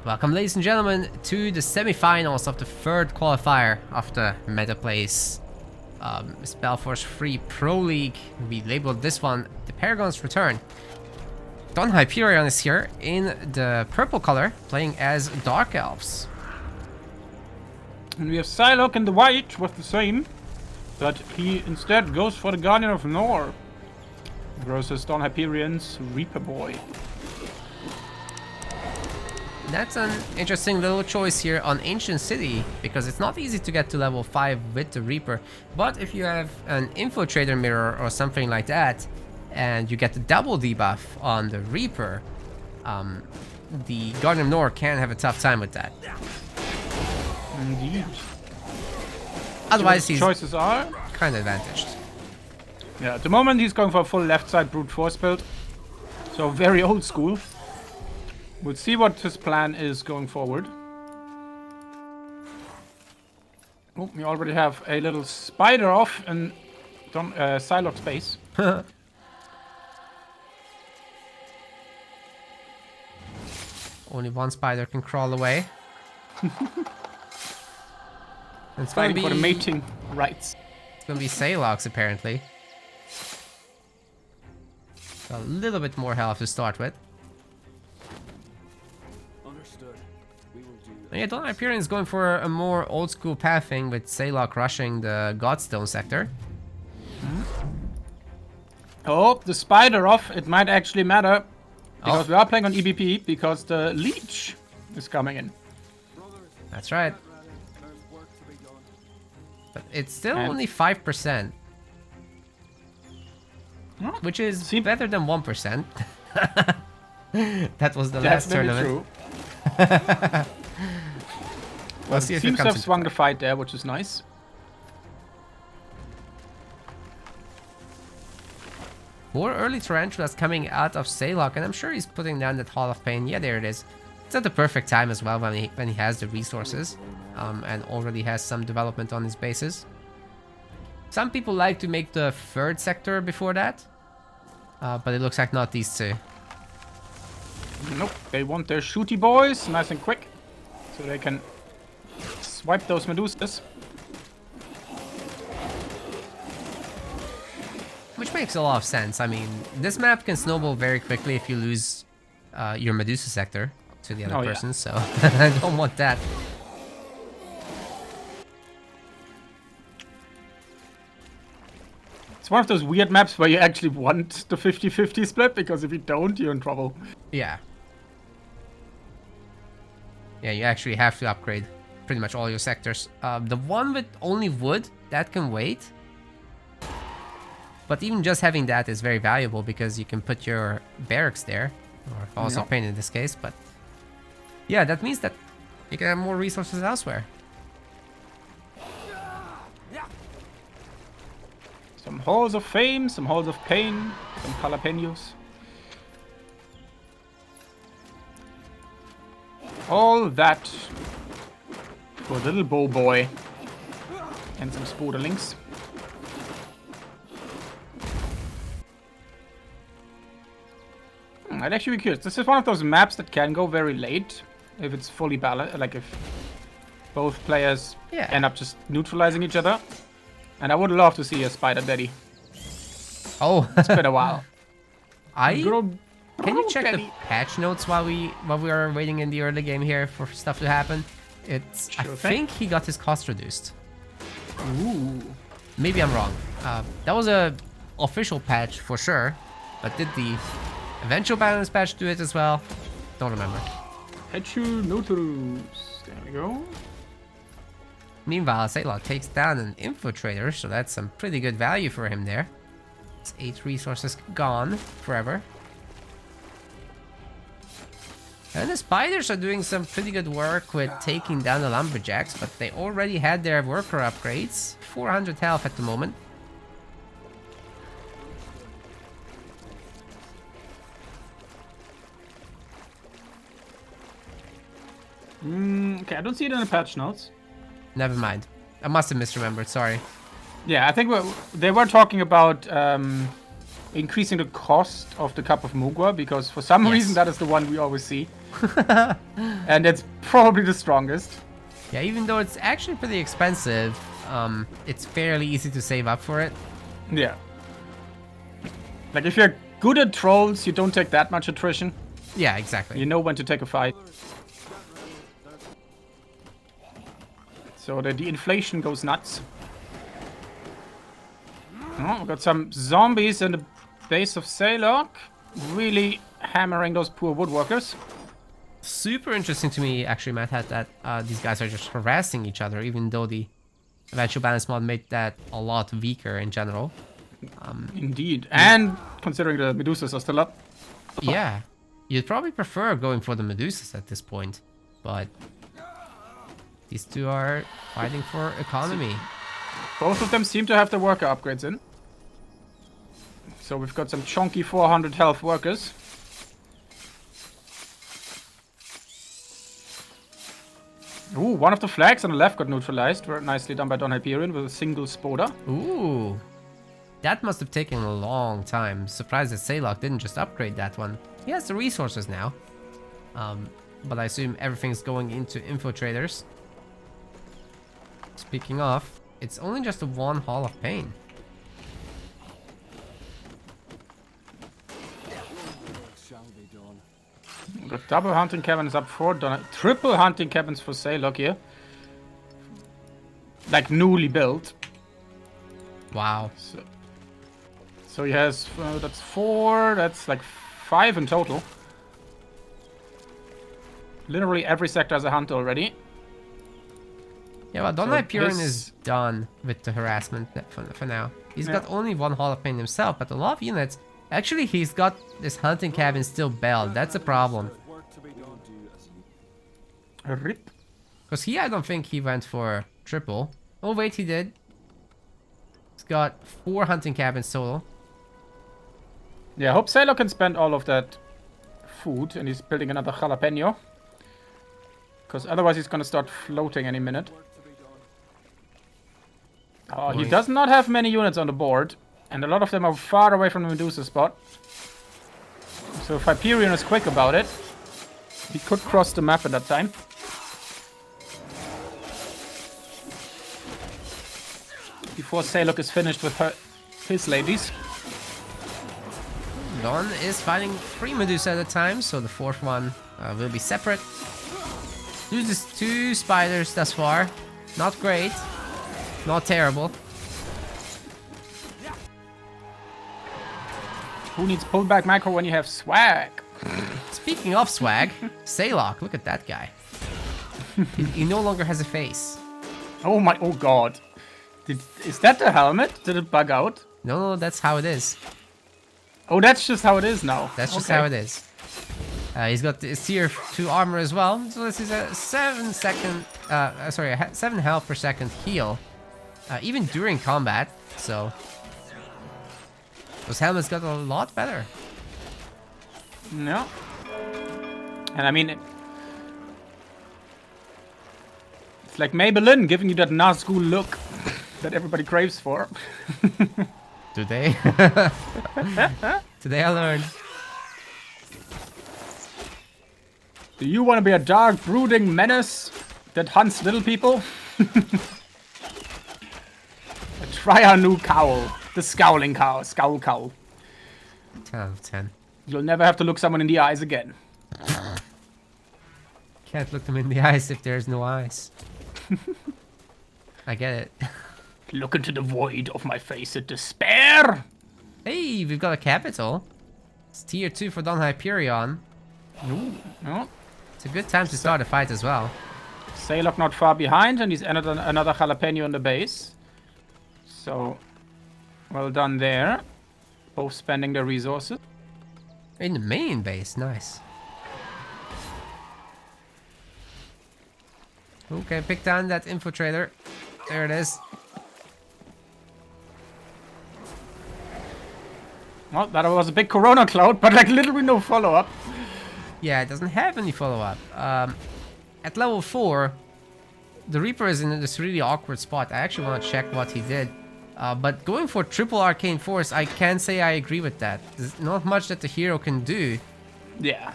Welcome, ladies and gentlemen, to the semi-finals of the third qualifier of the MetaPlays SpellForce 3 Pro League. We labeled this one the Paragon's Return. DonHyperion is here in the purple color, playing as Dark Elves. And we have Saylok in the white with the same, but he instead goes for the Guardian of Nor versus DonHyperion's Reaper Boy. That's an interesting little choice here on Ancient City, because it's not easy to get to level 5 with the Reaper. But if you have an Infiltrator Mirror or something like that, and you get the double debuff on the Reaper, the Guardian of Nor can have a tough time with that. Indeed. Otherwise, he's choices are kind of advantaged. Yeah, at the moment he's going for a full left side brute force build, so very old school. We'll see what his plan is going forward. Oh, we already have a little spider off in Saylok's base. Only one spider can crawl away. It's Fighting for the mating rights. It's gonna be Saylok's apparently. So a little bit more health to start with. Understood. We will do Yeah, DonHyperion is going for a more old school pathing with Saylok rushing the Godstone sector. Oh, the spider off. It might actually matter. Because we are playing on EBP, because the leech is coming in. That's right. But it's still only 5%. Which is better than 1%. That was the last tournament. True. We'll see if it seems to comes have swung the fight there, which is nice. More early Tarantulas coming out of Saylok, and I'm sure he's putting down that Hall of Pain. Yeah, there it is. It's at the perfect time as well when he has the resources, and already has some development on his bases. Some people like to make the third sector before that, but it looks like not these two. Nope, they want their shooty boys nice and quick, so they can swipe those Medusas. Which makes a lot of sense. I mean, this map can snowball very quickly if you lose your Medusa sector to the other person, so I don't want that. It's one of those weird maps where you actually want the 50-50 split, because if you don't, you're in trouble. Yeah. Yeah, you actually have to upgrade pretty much all your sectors. The one with only wood, that can wait. But even just having that is very valuable, because you can put your barracks there, or also paint in this case, but yeah, that means that you can have more resources elsewhere. Some halls of fame, some halls of pain, some jalapenos. All that for little bow boy and some spoderlings. I'd actually be curious. This is one of those maps that can go very late if it's fully balanced, like if both players end up just neutralizing each other. And I would love to see a spider daddy. Oh, it's been a while. Can you check the patch notes while we are waiting in the early game here for stuff to happen? It's I think he got his cost reduced. Ooh. Maybe I'm wrong. That was a official patch for sure, but did the eventual balance patch do it as well? Don't remember. Hechu Noturus. There we go. Meanwhile, Saylok takes down an Infiltrator, so that's some pretty good value for him there. It's 8 resources gone forever. And the Spiders are doing some pretty good work with taking down the Lumberjacks, but they already had their worker upgrades. 400 health at the moment. Okay, I don't see it in the patch notes. Never mind. I must have misremembered, sorry. Yeah, I think they were talking about increasing the cost of the Cup of Mugwa, because for some reason that is the one we always see. And it's probably the strongest. Yeah, even though it's actually pretty expensive, it's fairly easy to save up for it. Yeah. Like, if you're good at trolls, you don't take that much attrition. Yeah, exactly. You know when to take a fight. So the inflation goes nuts. Oh, we've got some zombies in the base of Saylok. Really hammering those poor woodworkers. Super interesting to me, actually, Matt, that these guys are just harassing each other, even though the eventual balance mod made that a lot weaker in general. Indeed. And considering the Medusas are still up. Yeah. You'd probably prefer going for the Medusas at this point, but these two are fighting for economy. Both of them seem to have the worker upgrades in. So we've got some chunky 400 health workers. Ooh, one of the flags on the left got neutralized. Very nicely done by DonHyperion with a single spoda. Ooh. That must have taken a long time. Surprised that Saylok didn't just upgrade that one. He has the resources now. But I assume everything's going into infiltrators. Speaking of, it's only just a one Hall of Pain. Got double hunting cabins up for triple hunting cabins for Saylok here. Like newly built. Wow. So he has, that's 4, that's like 5 in total. Literally every sector has a hunter already. Yeah, well, DonHyperion is done with the harassment for now. He's got only one Hall of Pain himself, but a lot of units. Actually, he's got this hunting cabin still belled. That's a problem. Rip. Because I don't think he went for triple. Oh, wait, he did. He's got 4 hunting cabins total. Yeah, I hope Saylok can spend all of that food, and he's building another jalapeno. Because otherwise he's gonna start floating any minute. Oh, he does not have many units on the board, and a lot of them are far away from the Medusa spot. So if Hyperion is quick about it, he could cross the map at that time. Before Saylok is finished with his ladies. Don is fighting 3 Medusa at a time, so the 4th one will be separate. Loses 2 spiders thus far. Not great. Not terrible. Who needs pullback macro when you have swag? Speaking of swag, Saylok, look at that guy. he no longer has a face. Oh god. Is that the helmet? Did it bug out? No, that's how it is. Oh, that's just how it is now. That's just how it is. He's got his tier 2 armor as well. So this is a 7 health per second heal. Even during combat. So those helmets got a lot better. No. And I mean, it's like Maybelline giving you that Nazgul look that everybody craves for. Today. Today I learned. Do you want to be a dark, brooding menace that hunts little people? Try our new cowl. The scowling cowl. Scowl cowl. 10 out of 10. You'll never have to look someone in the eyes again. Can't look them in the eyes if there's no eyes. I get it. Look into the void of my face in despair. Hey, we've got a capital. It's tier 2 for DonHyperion. Ooh, no. It's a good time to start a fight as well. Saylok not far behind, and he's added another jalapeno in the base. So, well done there. Both spending their resources. In the main base, nice. Okay, pick down that infiltrator. There it is. Well, that was a big corona cloud, but like literally no follow-up. Yeah, it doesn't have any follow-up. At level 4, the Reaper is in this really awkward spot. I actually want to check what he did. But going for triple Arcane Force, I can't say I agree with that. There's not much that the hero can do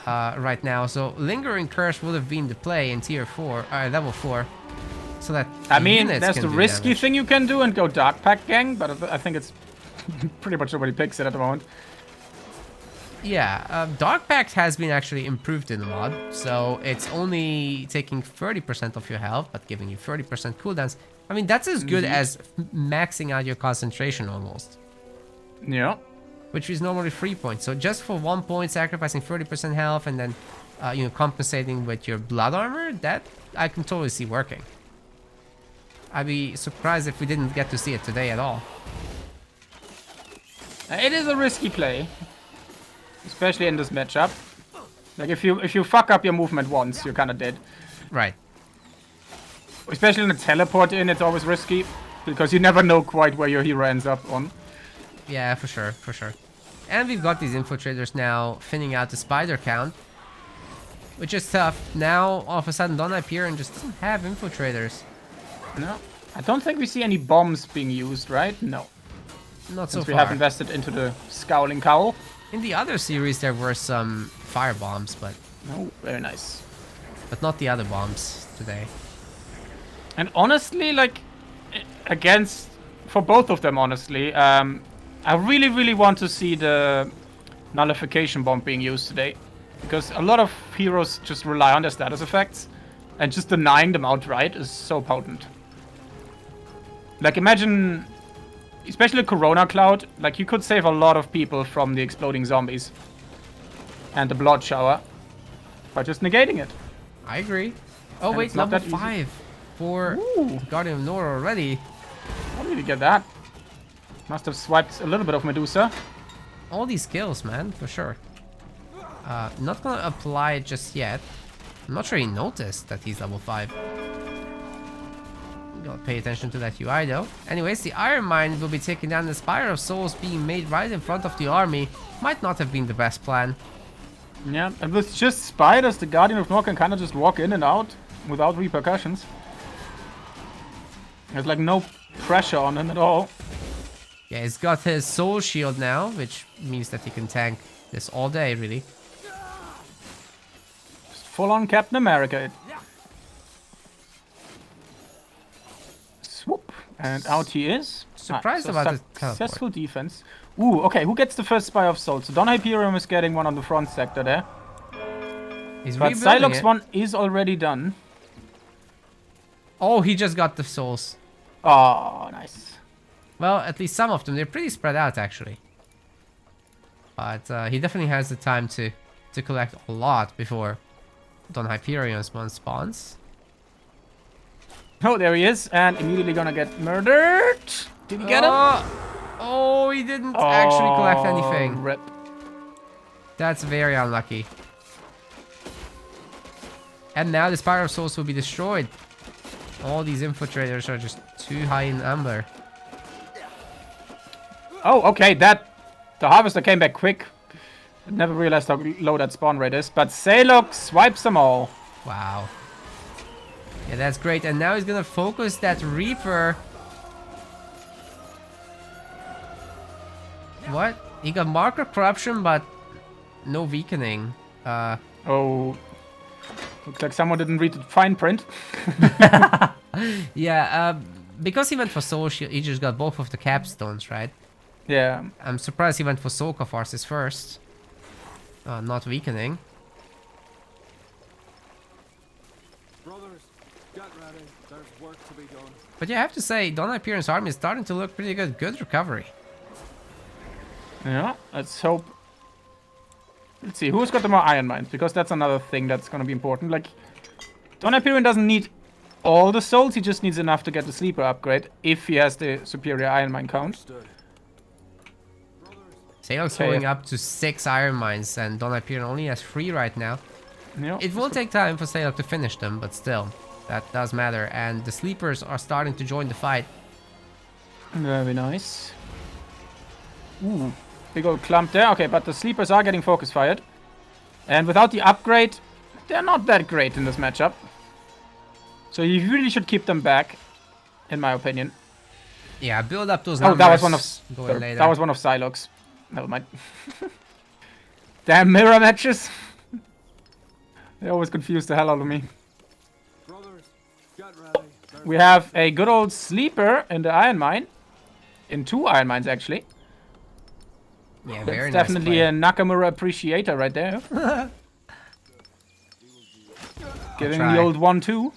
right now. So Lingering Curse would have been the play in tier 4, level 4. So that I mean, units there's can the do risky damage. thing you can do and go Dark Pact Gang, but I think it's pretty much nobody picks it at the moment. Yeah, Dark Pact has been actually improved in the mod, so it's only taking 30% of your health, but giving you 30% cooldowns. I mean, that's as good as maxing out your concentration almost. Yeah. Which is normally 3 points. So just for 1 point, sacrificing 30% health and then, compensating with your blood armor, that I can totally see working. I'd be surprised if we didn't get to see it today at all. It is a risky play. Especially in this matchup. Like, if you fuck up your movement once, you're kind of dead. Right. Especially in a teleport in, it's always risky. Because you never know quite where your hero ends up on. Yeah, for sure, for sure. And we've got these infiltrators now thinning out the spider count. Which is tough. Now, all of a sudden, DonHyperion just doesn't have infiltrators. No. I don't think we see any bombs being used, right? No. Not so Since we far. have invested into the Scowling Cowl. In the other series, there were some fire bombs, but Oh, very nice. not the other bombs today. And honestly, like, for both of them, honestly, I really, really want to see the nullification bomb being used today. Because a lot of heroes just rely on their status effects, and just denying them outright is so potent. Like, imagine, especially Corona Cloud, like, you could save a lot of people from the exploding zombies and the blood shower by just negating it. I agree. Oh And wait, it's not level that easy. 5 for Ooh. Guardian of Nora already. How did he get that? Must have swiped a little bit of Medusa. All these kills, man, for sure. Not gonna apply it just yet. I'm not sure he noticed that he's level 5. Gotta pay attention to that UI though. Anyways, the Iron Mine will be taking down the Spire of Souls being made right in front of the army. Might not have been the best plan. Yeah, and with just spiders, the Guardian of Nor can kind of just walk in and out without repercussions. There's like no pressure on him at all. Yeah, he's got his Soul Shield now, which means that he can tank this all day, really. Just full on Captain America. Swoop. And out he is. Surprised So about the successful defense. Ooh, okay, who gets the first Spire of Souls? So DonHyperion is getting one on the front sector there. He's But rebuilding Saylok's it. one is already done. Oh, he just got the souls. Oh, nice. Well, at least some of them. They're pretty spread out, actually. But he definitely has the time to collect a lot before DonHyperion's one spawns. Oh, there he is, and immediately gonna get murdered. Did he get him? Oh, he didn't actually collect anything. Rip. That's very unlucky. And now the Spire of Souls will be destroyed. All these infiltrators are just too high in number. Oh, okay, the Harvester came back quick. I never realized how low that spawn rate is, but Saylok swipes them all. Wow. Yeah, that's great. And now he's gonna focus that Reaper. What? He got Marker Corruption, but no weakening. Oh, looks like someone didn't read the fine print. Yeah, because he went for Soul Shield, he just got both of the capstones, right? Yeah. I'm surprised he went for Soul Catharsis first. Not weakening. Brothers, get ready. There's work to be done. But yeah, I have to say, DonHyperion's army is starting to look pretty good. Good recovery. Yeah, let's hope. Let's see, who's got the more Iron Mines? Because that's another thing that's gonna be important. Like, DonHyperion doesn't need all the souls, he just needs enough to get the Sleeper upgrade, if he has the superior Iron Mine count. Stood. Saylok's Okay. going up to 6 Iron Mines, and DonHyperion only has 3 right now. Yeah, It will take time for Saylok to finish them, but still, that does matter. And the Sleepers are starting to join the fight. very nice. Ooh, big old clump there. Okay, but the Sleepers are getting focus fired. And without the upgrade, they're not that great in this matchup. So you really should keep them back, in my opinion. Yeah, build up those Oh, numbers. that was one of going later. that was one of Saylok's. Never mind. Damn mirror matches. They always confuse the hell out of me. Brothers, get ready. There's We have a good old sleeper in the iron mine. In 2 iron mines, actually. Yeah, That's very definitely nice a Nakamura appreciator right there. Giving try. the old 1-2.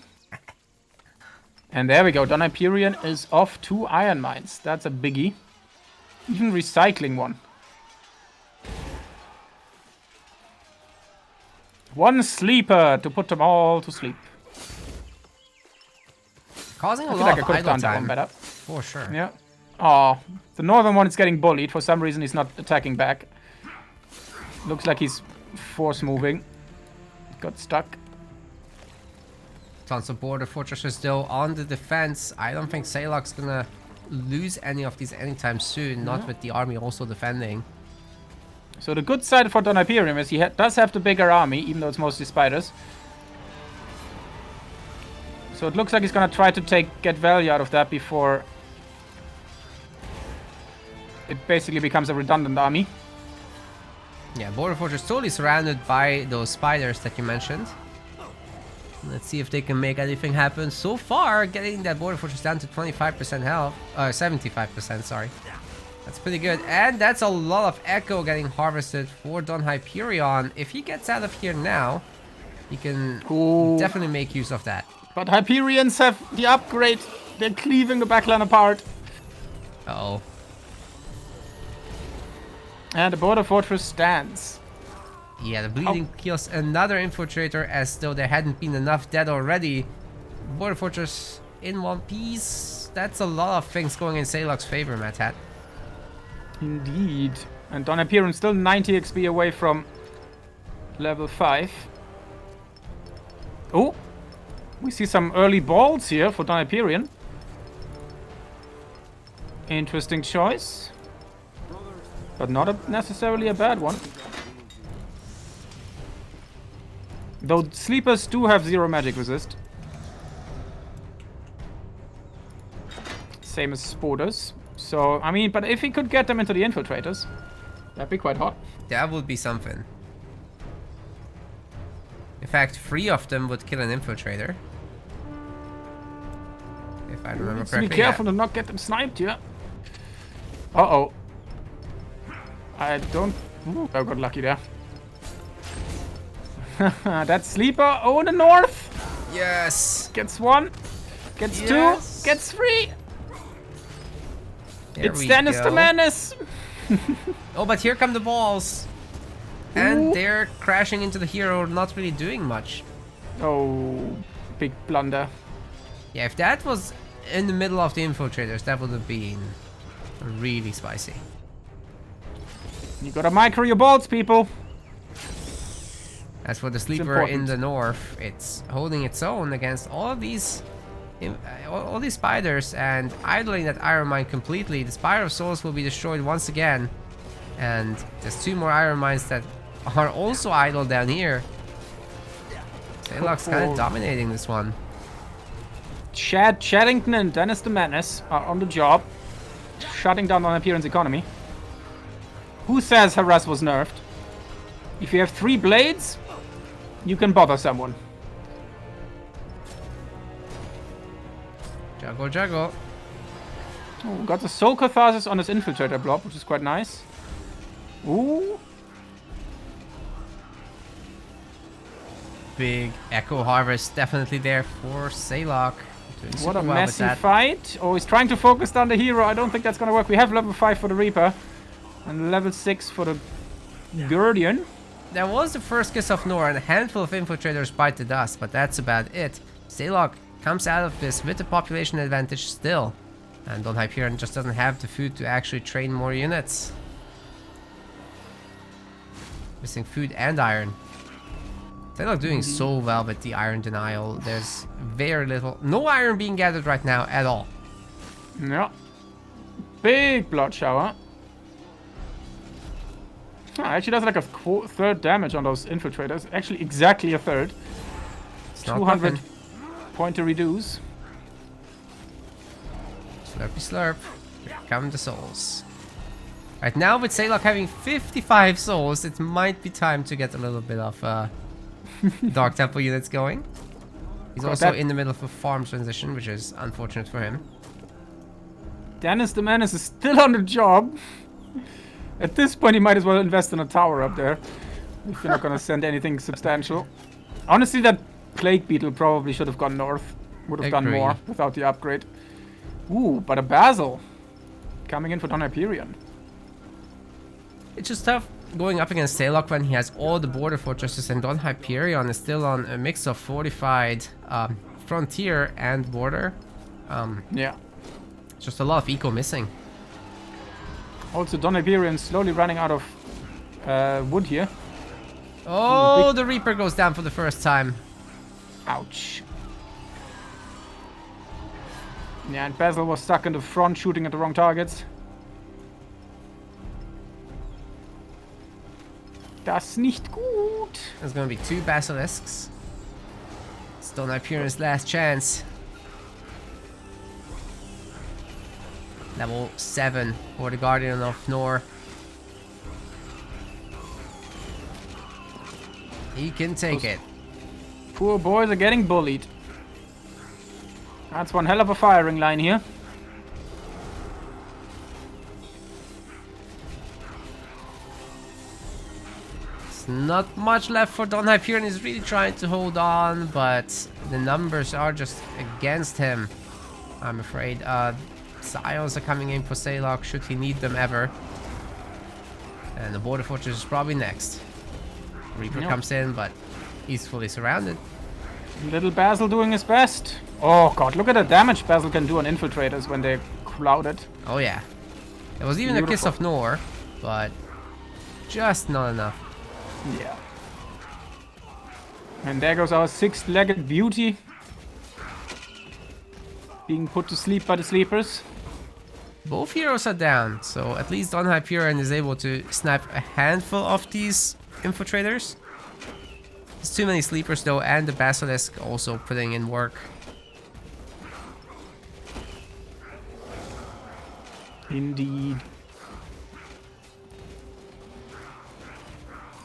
And there we go. DonHyperion is off 2 iron mines. That's a biggie. Even recycling one. 1 sleeper to put them all to sleep. Causing a I feel lot like I of could have idle done that one time. better. For sure. Yeah. Oh, the northern one is getting bullied. For some reason, he's not attacking back. Looks like he's force moving. Got stuck. Tons of border fortresses still on the defense. I don't think Saylok's gonna lose any of these anytime soon. Not with the army also defending. So the good side for DonHyperion is he does have the bigger army, even though it's mostly spiders. So it looks like he's gonna try to get value out of that before it basically becomes a redundant army. Yeah, border fortress totally surrounded by those spiders that you mentioned. Let's see if they can make anything happen. So far, getting that border fortress down to 25% health. 75%, sorry. That's pretty good. And that's a lot of echo getting harvested for DonHyperion. If he gets out of here now, he can definitely make use of that. But Hyperions have the upgrade. They're cleaving the backline apart. Uh-oh. And the border fortress stands. Yeah, the bleeding kills another infiltrator as though there hadn't been enough dead already. Border fortress in one piece. That's a lot of things going in Saylok's favor, Matt Hat. Indeed. And DonHyperion still 90 XP away from level 5. Oh! We see some early balls here for DonHyperion. Interesting choice. But not necessarily a bad one. Though sleepers do have 0 magic resist. Same as Spoders. So, I mean, but if he could get them into the infiltrators, that'd be quite hot. That would be something. In fact, 3 of them would kill an infiltrator. If I remember Needs to correctly. be careful to not get them sniped, yeah. Uh-oh. I don't... Ooh, I got lucky there. That sleeper, oh, in the north! Yes! Gets 1, gets Yes. 2, gets 3! There It's we Dennis go. the Menace! Oh, but here come the balls. And Ooh. they're crashing into the hero, not really doing much. Oh, big blunder. Yeah, if that was in the middle of the infiltrators, that would have been really spicy. You gotta micro your balls, people. As for the sleeper in important. the north, it's holding its own against all of these all these spiders and idling that iron mine completely. The Spire of Souls will be destroyed once again. And there's 2 more iron mines that are also idle down here. Saylok's kind of dominating this one. Chad Chaddington and Dennis the Menace are on the job, shutting down DonHyperion's economy. Who says Harass was nerfed? If you have 3 blades, you can bother someone. Juggle, juggle. Oh, got the Soul Catharsis on his Infiltrator blob, which is quite nice. Ooh. Big Echo Harvest definitely there for Saylok. Doing What super a well with messy that. fight. Oh, he's trying to focus down the hero. I don't think that's gonna work. We have level 5 for the Reaper. And level 6 for the Guardian. There was the first Kiss of Nor and a handful of infiltrators bite the dust, but that's about it. Saylok comes out of this with the population advantage still. And DonHyperion just doesn't have the food to actually train more units. Missing food and iron. Saylok doing so well with the iron denial. There's very little, no iron being gathered right now at all. Yeah. Big blood shower. Actually does like a third damage on those infiltrators. Actually exactly a third. It's not 200 nothing. point to reduce. Just Slurpy slurp. Here come the souls. Right now, with Saylok having 55 souls, it might be time to get a little bit of Dark Temple units going. He's also in the middle of a farm transition, which is unfortunate for him. Dennis the Menace is still on the job. At this point, he might as well invest in a tower up there. If you're not going to send anything substantial. Honestly, that Plague Beetle probably should have gone north. Would have done more without the upgrade. Ooh, but a Basil. Coming in for DonHyperion. It's just tough going up against Saylok when he has all the border fortresses, and DonHyperion is still on a mix of fortified frontier and border. Yeah. Just a lot of eco missing. Also, DonHyperion slowly running out of wood here. Oh, the Reaper goes down for the first time. Ouch. Yeah, and Basil was stuck in the front shooting at the wrong targets. Das nicht gut. There's gonna be 2 Basilisks. It's DonHyperion's last chance. Level 7 for the Guardian of Nor. He can take it. Poor boys are getting bullied. That's one hell of a firing line here. Not much left for DonHyperion. He's really trying to hold on, but the numbers are just against him, I'm afraid. Scions are coming in for Saylok, should he need them ever. And the border fortress is probably next. Reaper comes in, but he's fully surrounded. Little Basil doing his best. Oh god, look at the damage Basil can do on infiltrators when they're crowded. Oh yeah. There was even a Kiss of Nor, but just not enough. Yeah. And there goes our 6-legged beauty. Being put to sleep by the sleepers. Both heroes are down, so at least DonHyperion is able to snipe a handful of these infiltrators. There's too many sleepers though, and the Basilisk also putting in work. Indeed.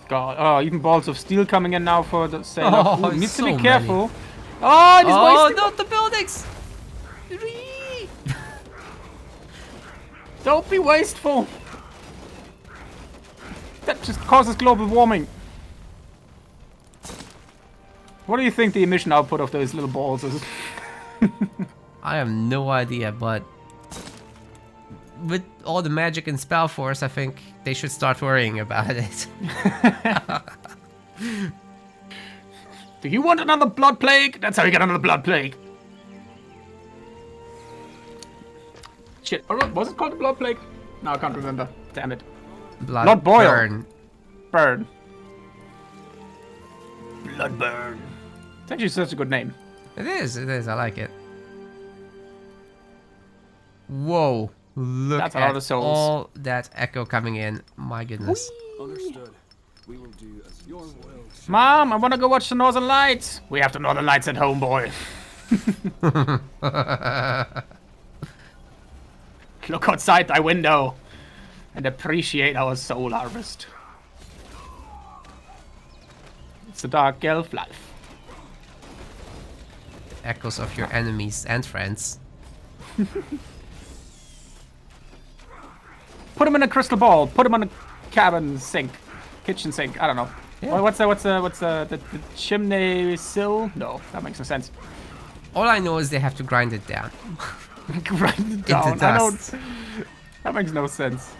God, oh, even balls of steel coming in now for the Saylok. Oh, needs so to be careful. many. Oh, it is wasting. Not the buildings! Don't be wasteful. That just causes global warming. What do you think the emission output of those little balls is? I have no idea, but with all the magic in SpellForce, I think they should start worrying about it. Do you want another blood plague? That's how you get another blood plague. Shit, was it called the blood plague? No, I can't remember. Damn it. Blood boil. burn. Burn. Blood burn. It's actually such a good name. It is, I like it. Whoa. Look That's a lot at of souls. all that echo coming in. My goodness. Understood. We will do as your will. Mom, I want to go watch the Northern Lights. We have the Northern Lights at home, boy. Look outside thy window and appreciate our soul harvest. It's the dark elf life. Echoes of your enemies and friends. Put him in a crystal ball. Put him on a cabin sink, kitchen sink. I don't know. Yeah. What's the chimney sill? No, that makes no sense. All I know is they have to grind it down. Grind it down. Into dust. That makes no sense.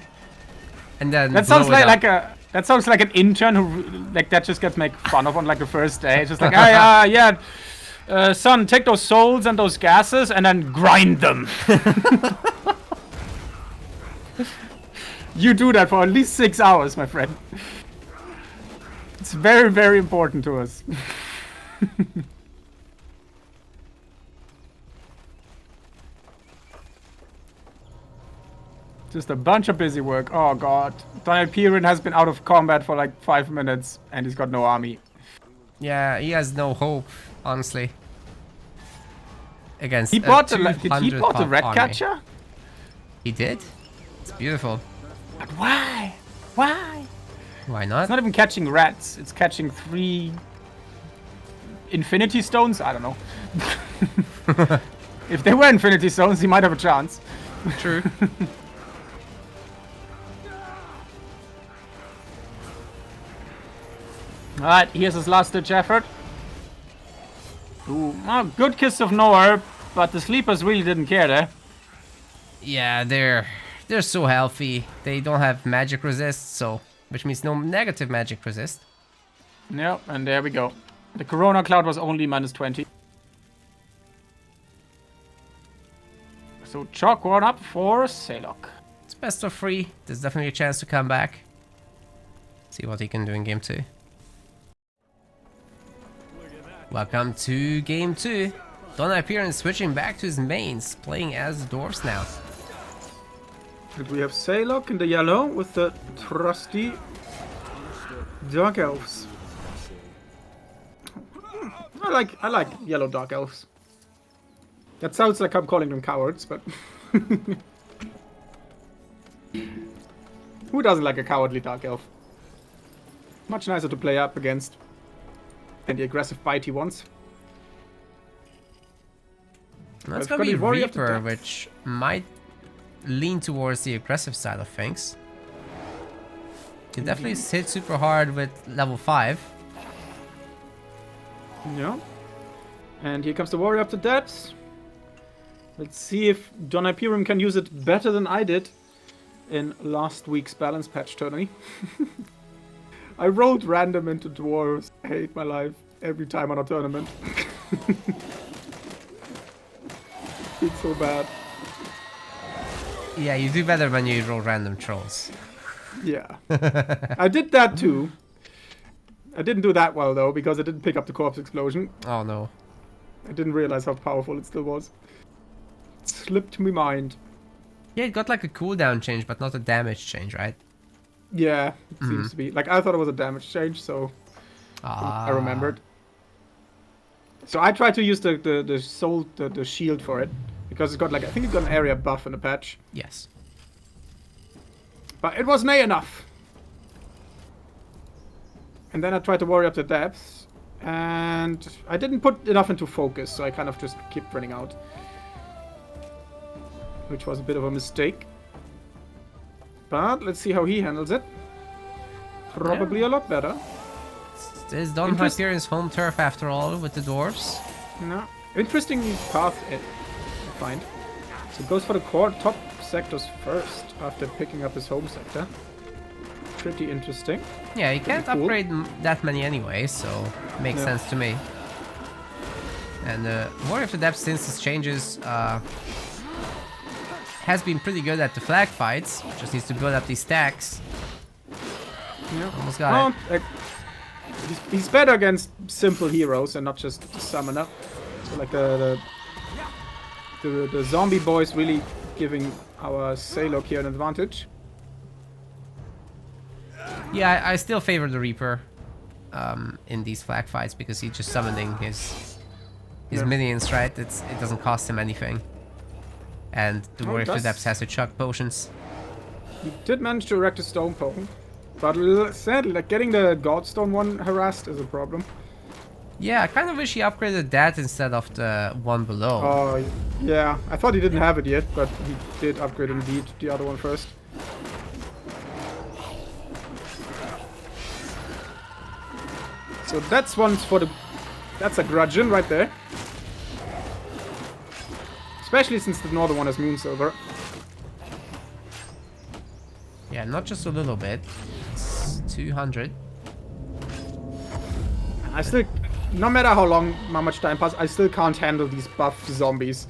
And then That sounds like an intern who that just gets made fun of on like the first day. It's just like, son, take those souls and those gases and then grind them. You do that for at least 6 hours, my friend. It's very, very important to us. Just a bunch of busy work. Oh god. DonHyperion has been out of combat for like 5 minutes and he's got no army. Yeah, he has no hope, honestly. Against He bought the red catcher? He did? It's beautiful. But why? Why? Why not? It's not even catching rats. It's catching 3 infinity stones. I don't know. If they were infinity stones, he might have a chance. True. Alright, here's his last-ditch effort. Ooh, oh, good kiss of nowhere, but the sleepers really didn't care there. Yeah, they're so healthy. They don't have magic resist, so which means no negative magic resist. Yep, and there we go. The Corona Cloud was only -20. So chalk one up for Saylok. It's best of 3. There's definitely a chance to come back. See what he can do in game 2. Welcome to game 2. DonHyperion is switching back to his mains, playing as dwarves now. And we have Saylok in the yellow with the trusty Dark Elves. I like yellow Dark Elves. That sounds like I'm calling them cowards, but who doesn't like a cowardly Dark Elf? Much nicer to play up against than the aggressive bitey ones. That's gonna be Reaper, which might lean towards the aggressive side of things. Can definitely hit super hard with level 5. Yeah. And here comes the Warrior up to depths. Let's see if DonHyperion can use it better than I did in last week's balance patch tourney. I rolled random into dwarves. I hate my life every time on a tournament. It's so bad. Yeah, you do better when you roll random trolls. Yeah. I did that too. I didn't do that well though, because I didn't pick up the corpse explosion. Oh no. I didn't realize how powerful it still was. It slipped my mind. Yeah, it got like a cooldown change, but not a damage change, right? Yeah, it seems to be. Like, I thought it was a damage change, so I remembered. So I tried to use the shield for it, because it's got like, I think it got an area buff in the patch. Yes. But it wasn't enough. And then I tried to warrior up the depths, and I didn't put enough into focus, so I kind of just kept running out. Which was a bit of a mistake. But let's see how he handles it. Probably a lot better. This is DonHyperion's home turf after all, with the dwarves. No. Interesting path, I find. So it goes for the core top sectors first, after picking up his home sector. Pretty interesting. Yeah, you can't cool. upgrade that many anyway, so makes sense to me. And Warrior of the Depths, since his changes, has been pretty good at the flag fights. Just needs to build up these stacks. Yeah. Almost got it. He's better against simple heroes and not just the summoner. So like the zombie boys really giving our Saylok here an advantage. Yeah, I still favor the Reaper in these flag fights because he's just summoning his minions, right? It doesn't cost him anything. And the Warrior of the Depths has to chuck potions. He did manage to erect a stone potion. But sadly, like getting the Godstone one harassed is a problem. Yeah, I kind of wish he upgraded that instead of the one below. Oh, yeah. I thought he didn't have it yet, but he did upgrade indeed the other one first. So that's that's a grudgeon right there. Especially since the northern one has Moon Silver. Yeah, not just a little bit. It's 200. I still, no matter how much time passes, I still can't handle these buff zombies.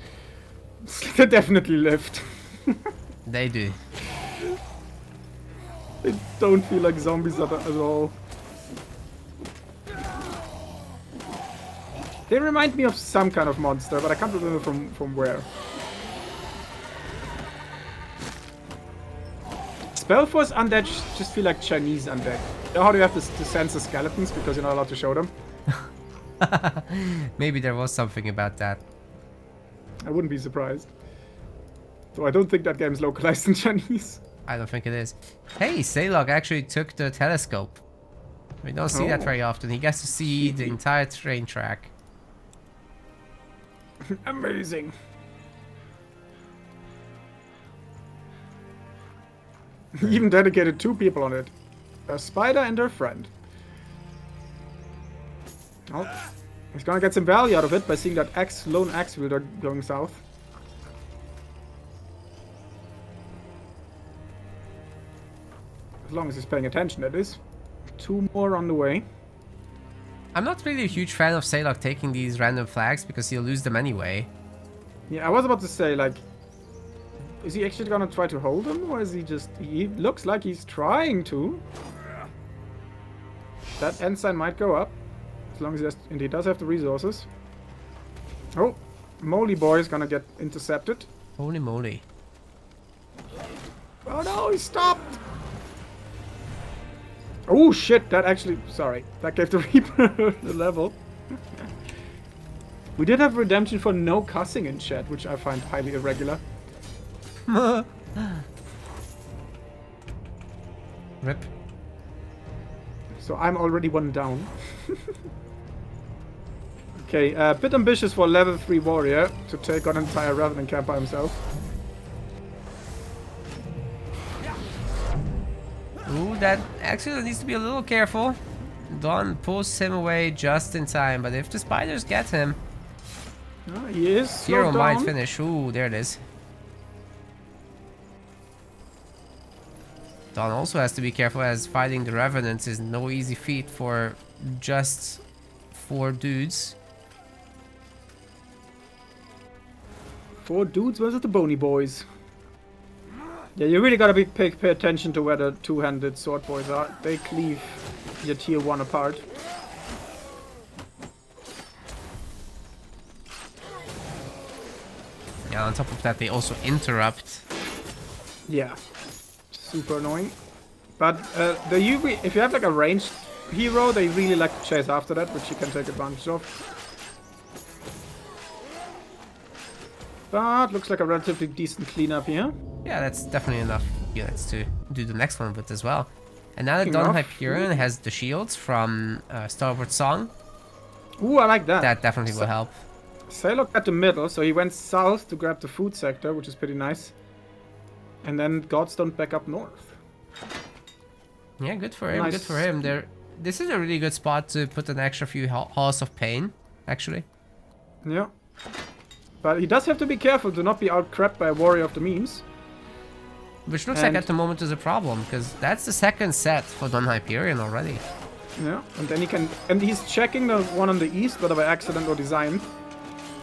They definitely lift. They do. They don't feel like zombies at all. They remind me of some kind of monster, but I can't remember from where. SpellForce undead just feel like Chinese undead. You know how do you have to censor skeletons because you're not allowed to show them? Maybe there was something about that. I wouldn't be surprised. So I don't think that game's localized in Chinese. I don't think it is. Hey, Saylok actually took the telescope. We don't see that Oh. very often. He gets to see the entire train track. Amazing. He even dedicated 2 people on it. A spider and her friend. Oh, he's gonna get some value out of it by seeing that lone axe wielder going south. As long as he's paying attention, that is. 2 more on the way. I'm not really a huge fan of Saylok taking these random flags because he'll lose them anyway. Yeah, I was about to say, like, is he actually gonna try to hold him, or is he just... He looks like he's trying to. That ensign might go up, as long as he has, and he does have the resources. Oh, Moly Boy is gonna get intercepted. Holy moly. Oh no, he stopped! Oh shit, that actually... Sorry, that gave the Reaper the level. We did have redemption for no cussing in chat, which I find highly irregular. Rip. So I'm already 1 down. Okay, a bit ambitious for level 3 warrior to take on an entire Revenant camp by himself. Ooh, that actually needs to be a little careful. Don pulls him away just in time, but if the spiders get him, He is Hero slowed might down. finish. Ooh, there it is. Don also has to be careful as fighting the Revenants is no easy feat for just 4 dudes. 4 dudes versus the Bony Boys. Yeah, you really gotta pay attention to where the 2-handed sword boys are. They cleave your tier 1 apart. Yeah, on top of that, they also interrupt. Yeah, super annoying. But they usually, if you have like a ranged hero, they really like to chase after that, which you can take advantage of. But looks like a relatively decent cleanup here. Yeah, that's definitely enough units to do the next one with as well. And now that King of- DonHyperion has the shields from Starboard Song, Ooh, I like that. that definitely will help. Saylok at the middle, so he went south to grab the food sector, which is pretty nice. And then Godstone back up north. Yeah, good for him, Nice. good for him. This is a really good spot to put an extra few halls of pain, actually. Yeah. But he does have to be careful to not be out-crapped by a warrior of the memes. Which looks like And- at the moment is a problem, because that's the second set for DonHyperion already. Yeah, and then he can... And he's checking the one on the east, whether by accident or design.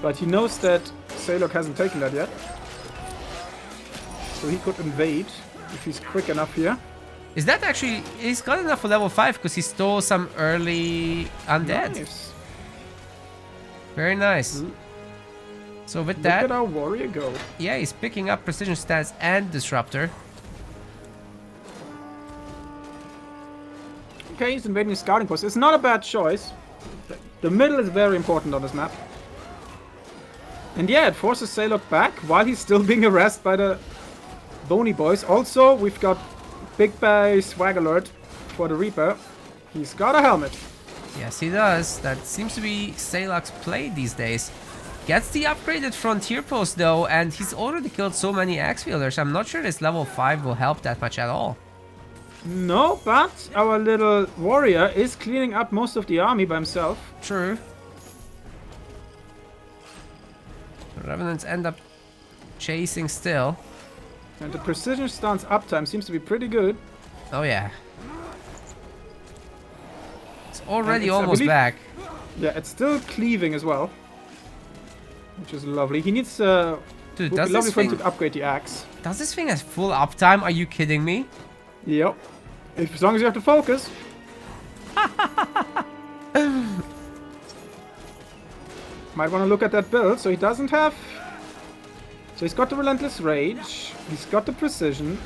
But he knows that Saylok hasn't taken that yet. So he could invade if he's quick enough here. Is that actually... He's got enough for level 5, because he stole some early undead. Nice. Very nice. So with Look that... at our warrior go. Yeah, he's picking up Precision Stance and Disruptor. Okay, he's invading his scouting post. It's not a bad choice. The middle is very important on this map. And yeah, it forces Saylok back while he's still being harassed by the Bony Boys. Also, we've got Big Bay swag alert for the Reaper. He's got a helmet. Yes, he does. That seems to be Saylok's play these days. Gets the upgraded Frontier Post though, and he's already killed so many Axe Wielders. I'm not sure this level 5 will help that much at all. No, but our little warrior is cleaning up most of the army by himself. True. The Revenants end up chasing still. And the precision stance uptime seems to be pretty good. Oh yeah. It's already it's, I almost believe- back. Yeah, it's still cleaving as well. Which is lovely. He needs Dude, would be does lovely this for him thing to upgrade the axe. does this thing has full uptime? Are you kidding me? Yep. As long as you have to focus. Might want to look at that build. So he doesn't have... So he's got the Relentless Rage. He's got the Precision.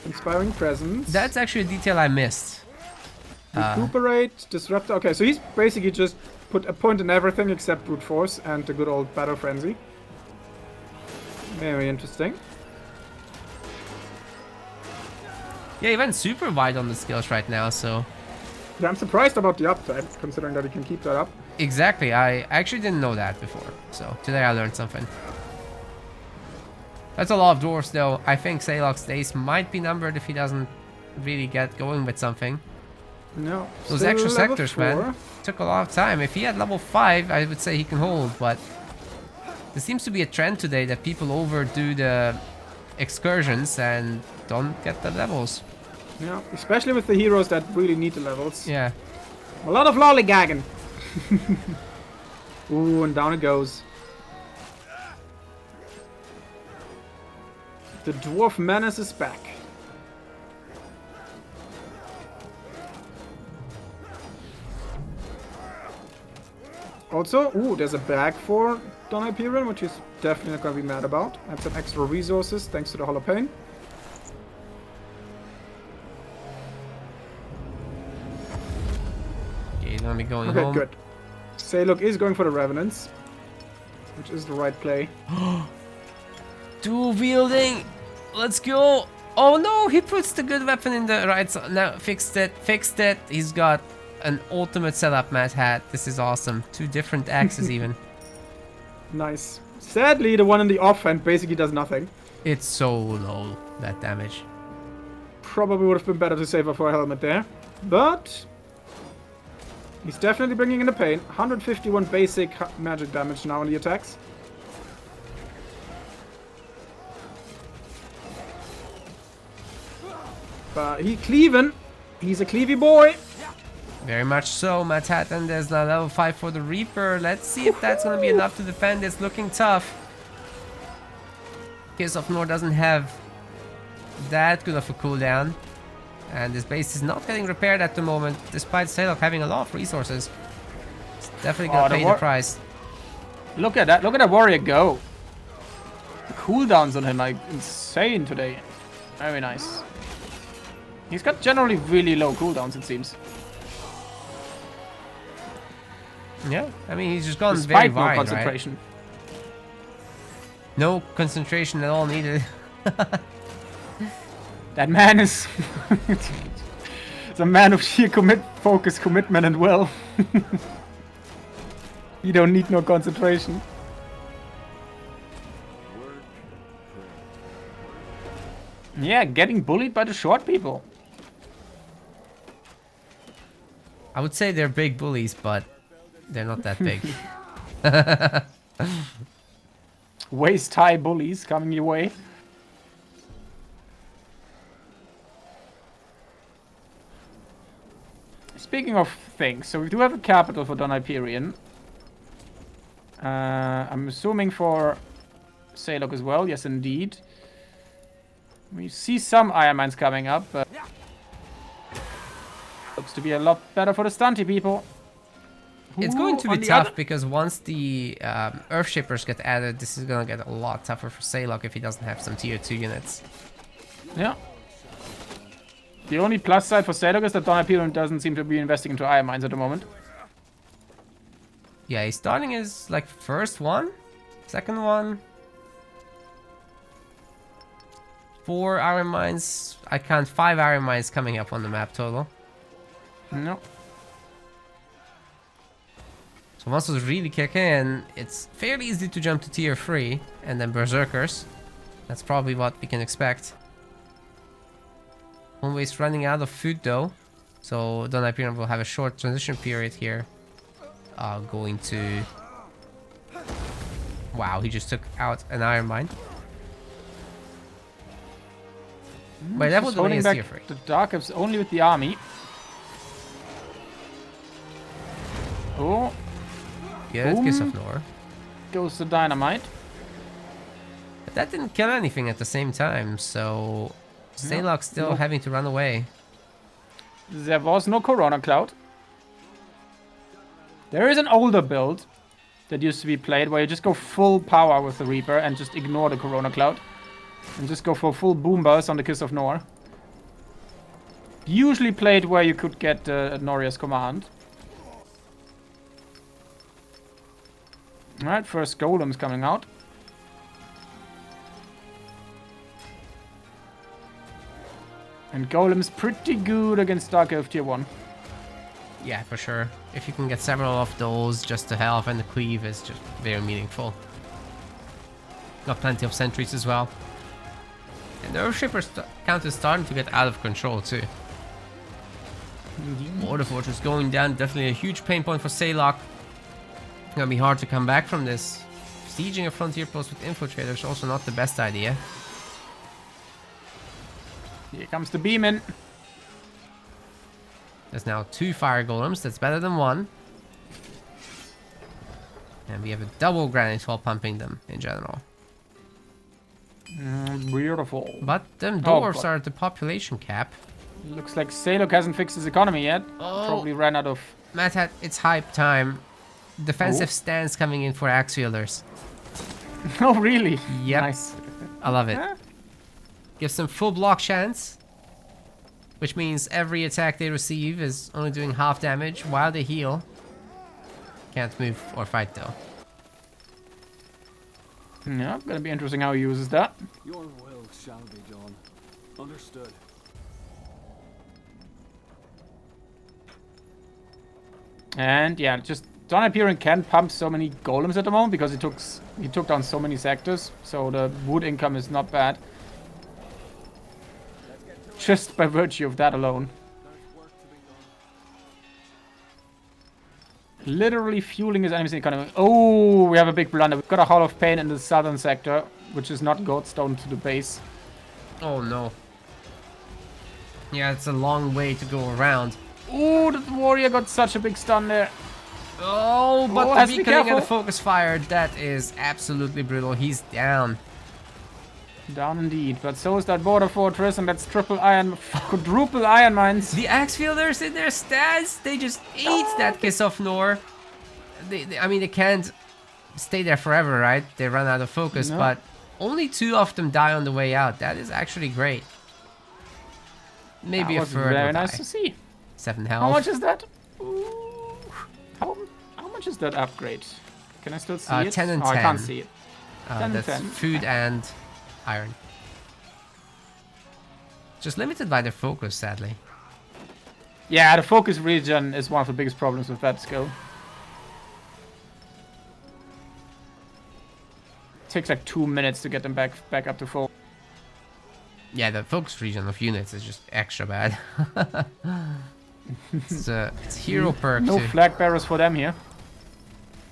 Inspiring Presence. That's actually a detail I missed. Recuperate, Disruptor. Okay, so he's basically just put a point in everything except Brute Force and the good old Battle Frenzy. Very interesting. Yeah, he went super wide on the skills right now, so... Yeah, I'm surprised about the uptime, considering that he can keep that up. Exactly, I actually didn't know that before, so today I learned something. That's a lot of dwarfs though. I think Saylok's days might be numbered if he doesn't really get going with something. No. Those still extra level sectors, 4. man, took a lot of time. If he had level 5, I would say he can hold, but there seems to be a trend today that people overdo the excursions and don't get the levels. Yeah, especially with the heroes that really need the levels. Yeah. A lot of lollygagging. Ooh, and down it goes. The dwarf menace is back. Also, ooh, there's a bag for DonHyperion, which he's definitely not gonna be mad about. That's some extra resources thanks to the Hollow Pain. Okay, he's gonna be going Okay, home. good. Saylok is going for the Revenants, which is the right play. Dual wielding. Let's go. Oh no, he puts the good weapon in the right side. Now, fixed it. Fixed it. He's got an ultimate setup, Mad Hat. This is awesome. 2 different axes even. Nice. Sadly, the one in the offhand basically does nothing. It's so low, that damage. Probably would have been better to save up for a helmet there. But he's definitely bringing in the pain. 151 basic magic damage now on the attacks. But he cleaving. He's a cleavy boy. Very much so, Mad Hat, and there's now level 5 for the Reaper. Let's see if that's gonna be enough to defend. It's looking tough. Kiss of Nor doesn't have that good of a cooldown. And this base is not getting repaired at the moment, despite Saylok having a lot of resources. It's definitely gonna pay the price. Look at that. Look at that warrior go. The cooldowns on him are insane today. Very nice. He's got generally really low cooldowns, it seems. Yeah, I mean, he's just gone Despite very wide, no concentration. right? No concentration at all needed. That man is... It's a man of sheer focus, commitment, and will. You don't need no concentration. Yeah, getting bullied by the short people. I would say they're big bullies, but they're not that big. Waist high bullies coming your way. Speaking of things, so we do have a capital for DonHyperion. I'm assuming for Saylok as well. Yes, indeed. We see some iron mines coming up, but looks to be a lot better for the stunty people. It's going to be tough because once the Earthshippers get added, this is going to get a lot tougher for Saylok if he doesn't have some tier 2 units. Yeah. The only plus side for Saylok is that DonHyperion doesn't seem to be investing into iron mines at the moment. Yeah, he's starting his like first one, second one. 4 iron mines. I count 5 iron mines coming up on the map total. No. So once those really kick in, it's fairly easy to jump to tier 3 and then Berserkers. That's probably what we can expect. Always running out of food though, so DonHyperion will have a short transition period here. Going to... Wow, he just took out an iron mine. By level delay is tier 3. The Dark Elves only with the army. Oh, Good, Boom. Kiss of Nor. goes the dynamite. But that didn't kill anything at the same time, so... Saylok's still having to run away. There was no Corona Cloud. There is an older build that used to be played where you just go full power with the Reaper and just ignore the Corona Cloud. And just go for full boom burst on the Kiss of Nor. Usually played where you could get Noria's command. Alright, first golems coming out. And Golem's pretty good against Dark Elf tier 1. Yeah, for sure. If you can get several of those, just the health and the cleave is just very meaningful. Got plenty of sentries as well. And the Earthshipper count is starting to get out of control too. Border Fortress going down, definitely a huge pain point for Saylok. Gonna be hard to come back from this. Sieging a frontier post with infiltrators also not the best idea. Here comes the beam-in. There's now 2 fire golems, that's better than 1. And we have a double granite while pumping them in general. Beautiful. But them Oh, dwarves but- are at the population cap. Looks like Saylok hasn't fixed his economy yet. Oh. Probably ran out of... Matt, it's hype time. Defensive Oh. stance coming in for axe wielders. Oh, really? Yep. Nice. I love it. Huh? Gives them full block chance. Which means every attack they receive is only doing half damage while they heal. Can't move or fight though. Yeah, gonna be interesting how he uses that. Your will shall be done. Understood. And yeah, just DonHyperion can pump so many golems at the moment because he took down so many sectors, so the wood income is not bad. Just by virtue of that alone. There's work to be done. Literally fueling his enemy's economy. Oh, we have a big blunder. We've got a Hall of Pain in the southern sector, which is not Goldstone to the base. Oh no. Yeah, it's a long way to go around. Oh, the warrior got such a big stun there. Oh, but Oh, the has to be beaconing and the careful. focus fire, that is absolutely brutal. He's down. Down indeed, but so is that border fortress, and that's quadruple iron mines. The axe wielders in their stats, they just eat that Kiss of Nor. I mean, they can't stay there forever, right? They run out of focus, No. but only 2 of them die on the way out. That is actually great. Maybe That a was third very will nice die. to see. 7 How health. much is that? Ooh. How much is that upgrade? Can I still see it? 10 and oh, I 10. can't see it. 10 and That's 10. food and iron. Just limited by their focus, sadly. Yeah, the focus region is one of the biggest problems with that skill. Takes like 2 minutes to get them back up to full. Yeah, the focus region of units is just extra bad. It's hero perk No too. flag bearers for them here.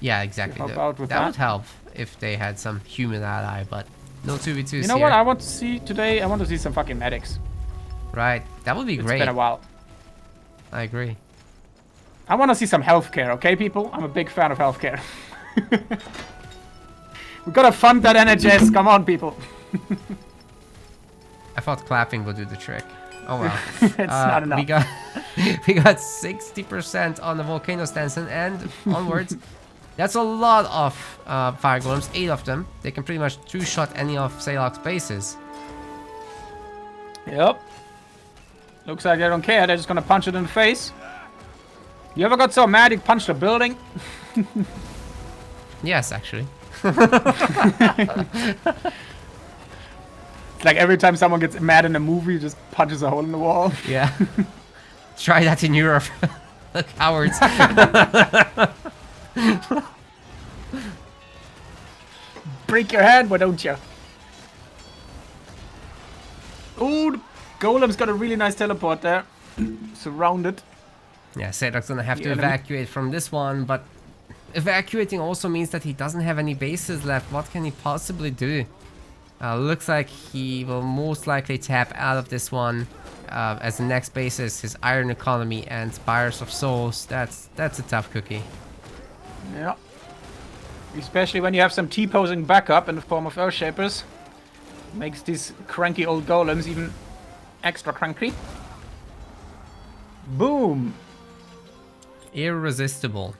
Yeah, exactly. Help out with that that. would help if they had some human ally, but no 2v2s You know here. what I want to see today? I want to see some fucking medics. Right, that would be It's great. been a while. I agree. I want to see some healthcare, okay, people? I'm a big fan of healthcare. We gotta fund that NHS. Come on, people. I thought clapping would do the trick. Oh well. It's not enough. We got we got 60% on the volcano stanson and onwards. That's a lot of fire golems, 8 of them. They can pretty much two-shot any of Saylok's bases. Yep. Looks like they don't care. They're just gonna punch it in the face. You ever got so mad you punched a building? Yes, actually. It's like every time someone gets mad in a movie, just punches a hole in the wall. Yeah. Try that in Europe. Cowards. Break your hand, why don't you? Ooh, the golem's got a really nice teleport there. Surrounded. Yeah, Saylok's gonna have The to enemy. evacuate from this one, but evacuating also means that he doesn't have any bases left. What can he possibly do? Looks like he will most likely tap out of this one as the next basis, his Iron Economy and Spires of Souls. That's a tough cookie. Yeah. Especially when you have some T-posing backup in the form of Earthshapers. Makes these cranky old golems even extra cranky. Boom! Irresistible.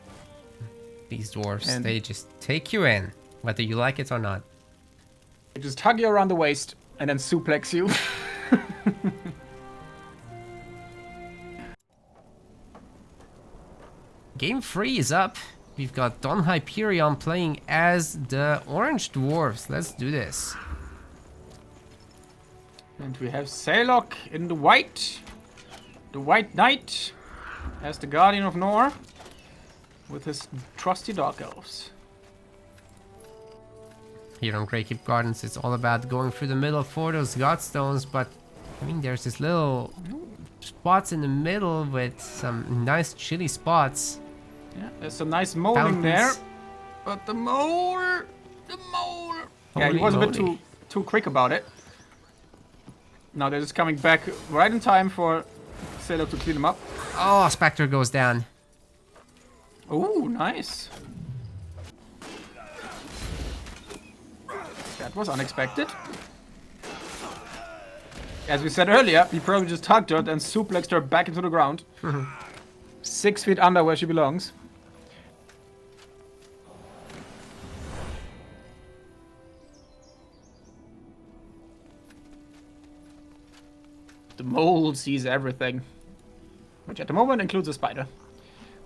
These dwarves, And- they just take you in, whether you like it or not. They just hug you around the waist and then suplex you. Game 3 is up. We've got DonHyperion playing as the Orange Dwarves. Let's do this. And we have Saylok in the white. The White Knight as the Guardian of Nor with his trusty Dark Elves. Here on Greykeep Gardens, it's all about going through the middle for those Godstones, but I mean, there's this little spots in the middle with some nice chilly spots. Yeah, there's some nice molding there. Fountains. But the mole. Yeah, he Holy was a bit moly. too quick about it. Now they're just coming back right in time for Saylok to clean them up. Oh, Spectre goes down. Oh, nice. That was unexpected. As we said earlier, he probably just tugged her and suplexed her back into the ground. 6 feet under where she belongs. The mole sees everything. Which at the moment includes a spider.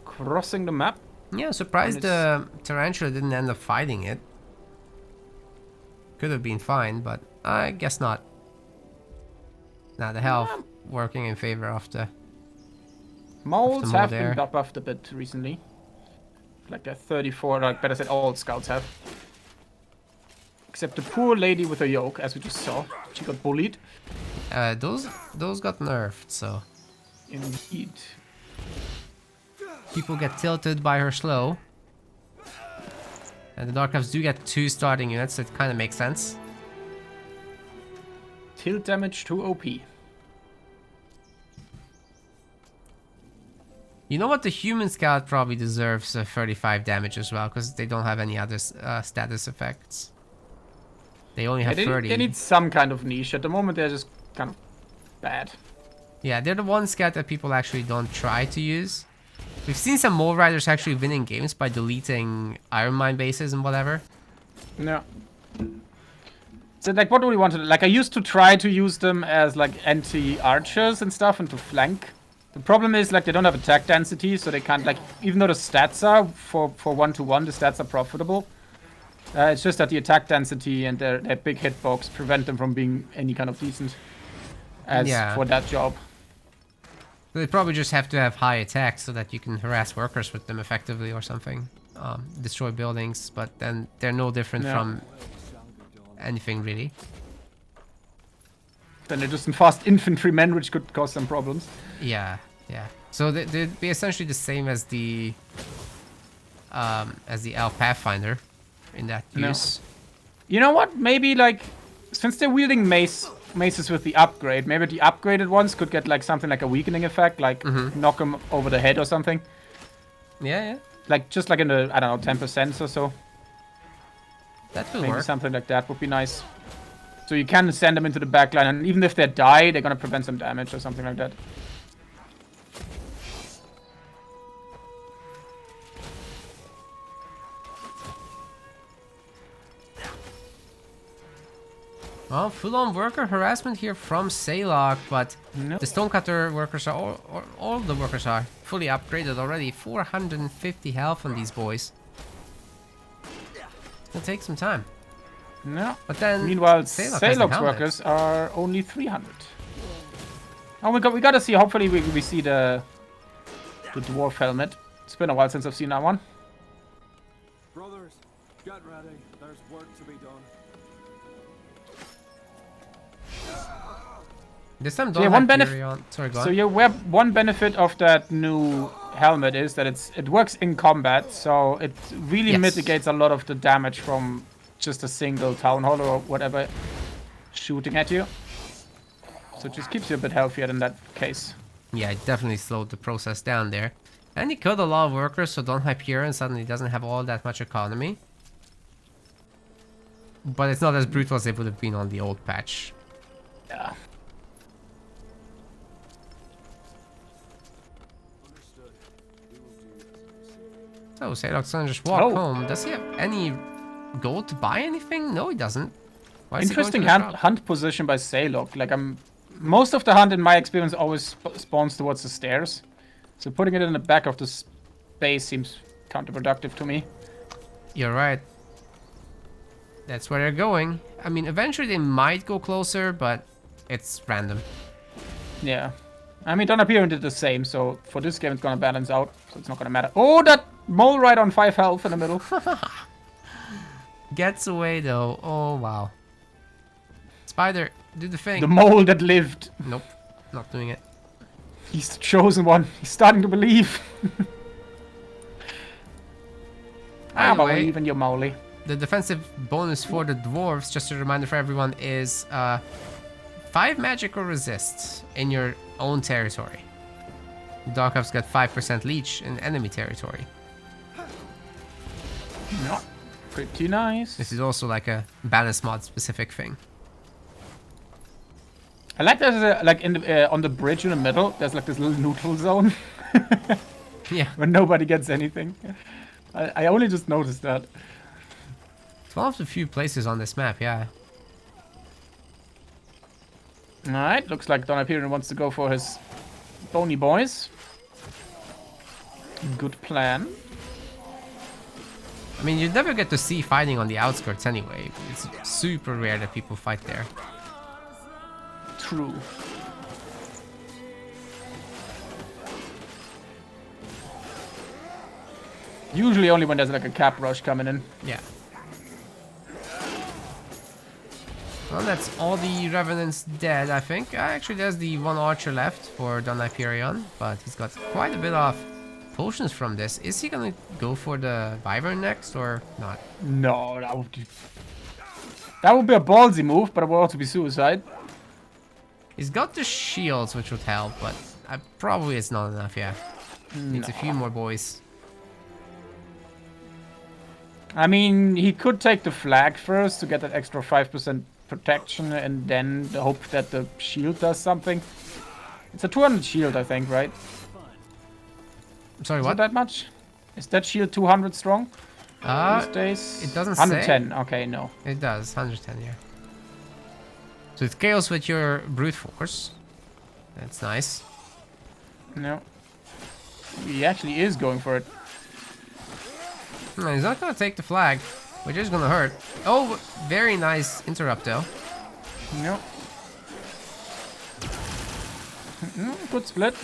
Crossing the map. Yeah, surprised the tarantula didn't end up fighting it. Could have been fine, but I guess not. Now the health working in favor of the Moles mole have there. been buffed a bit recently. Like a 34, like better said, all scouts have. Except the poor lady with a yoke, as we just saw. She got bullied. those got nerfed, so Indeed. people get tilted by her slow. And the Dark Elves do get 2 starting units, so it kind of makes sense. Tilt damage to OP. You know what? The human scout probably deserves 35 damage as well, because they don't have any other status effects. They only have 30. They need some kind of niche. At the moment, they're just kind of bad. Yeah, they're the one scout that people actually don't try to use. We've seen some Mole Riders actually winning games by deleting Iron Mine bases and whatever. No. So, like, what do we want to do? Like, I used to try to use them as, like, anti-archers and stuff and to flank. The problem is, like, they don't have attack density, so they can't, like, even though the stats are, for 1-to-1, the stats are profitable. It's just that the attack density and their big hitbox prevent them from being any kind of decent as for that job. They probably just have to have high attacks so that you can harass workers with them effectively or something. Destroy buildings, but then they're no different from anything really. Then they're just in fast infantrymen, which could cause some problems. Yeah, yeah. So they'd be essentially the same as the Elf Pathfinder in that use. You know what? Maybe, like, since they're wielding maces with the upgrade, maybe the upgraded ones could get, like, something like a weakening effect, like knock them over the head or something. Yeah, yeah. Like, just like in the, I don't know, 10% or so. That will Maybe work. something like that would be nice. So you can send them into the backline, and even if they die, they're gonna prevent some damage or something like that. Well, full-on worker harassment here from Saylok, but the Stonecutter workers are, all the workers are fully upgraded already. 450 health on these boys. It'll take some time. No. But then, Meanwhile, Saylok has the Saylok's helmet. workers are only 300. Oh, we gotta see. Hopefully, we see the dwarf helmet. It's been a while since I've seen that one. Brothers, get ready. There's work to be done. There's some So yeah, one DonHyperion. Sorry, go on. So yeah, one benefit of that new helmet is that it works in combat, so it really Yes. mitigates a lot of the damage from just a single town hall or whatever shooting at you. So it just keeps you a bit healthier in that case. Yeah, it definitely slowed the process down there. And he killed a lot of workers, so DonHyperion suddenly doesn't have all that much economy. But it's not as brutal as it would have been on the old patch. Yeah. Understood. We will do as I say. So Saylok's gonna just walk Oh. home. Does he have any gold to buy anything? No, he doesn't. Why is he going to Interesting the shop? hunt position by Saylok. Like, most of the hunt in my experience always spawns towards the stairs. So putting it in the back of the space seems counterproductive to me. You're right. That's where they're going. I mean, eventually they might go closer, but it's random. Yeah. I mean, DonHyperion did the same, so for this game it's gonna balance out, so it's not gonna matter. Oh, that mole right on 5 health in the middle. Gets away though. Oh wow. Spider, do the thing. The mole that lived. Nope, not doing it. He's the chosen one. He's starting to believe. By the way, believe in your Molly. the defensive bonus for the dwarves, just a reminder for everyone, is 5 magical resists in your own territory. Dark Elves got 5% leech in enemy territory. No. Pretty nice. This is also like a balance mod specific thing. I like there's a, like in the on the bridge in the middle. There's like this little neutral zone. Yeah. Where nobody gets anything. I only just noticed that. It's one of the few places on this map, yeah. Alright, looks like DonHyperion wants to go for his bony boys. Good plan. I mean, you never get to see fighting on the outskirts anyway. It's super rare that people fight there. True. Usually only when there's like a cap rush coming in. Yeah. Well, that's all the Revenants dead, I think. Actually, there's the one archer left for DonHyperion, but he's got quite a bit of potions from this. Is he gonna go for the Wyvern next or not? No, that would be a ballsy move, but it would also be suicide. He's got the shields, which would help, but probably it's not enough, yeah. Needs a few more boys. I mean, he could take the flag first to get that extra 5% protection and then hope that the shield does something. It's a 200 shield, I think, right? Sorry, Is what? it that much? Is that shield 200 strong these days? It doesn't 110. say. Okay, no. It does, 110, yeah. So it scales with your brute force. That's nice. No. He actually is going for it. No, he's not gonna take the flag, which is gonna hurt. Oh, very nice interrupt though. No. Good split.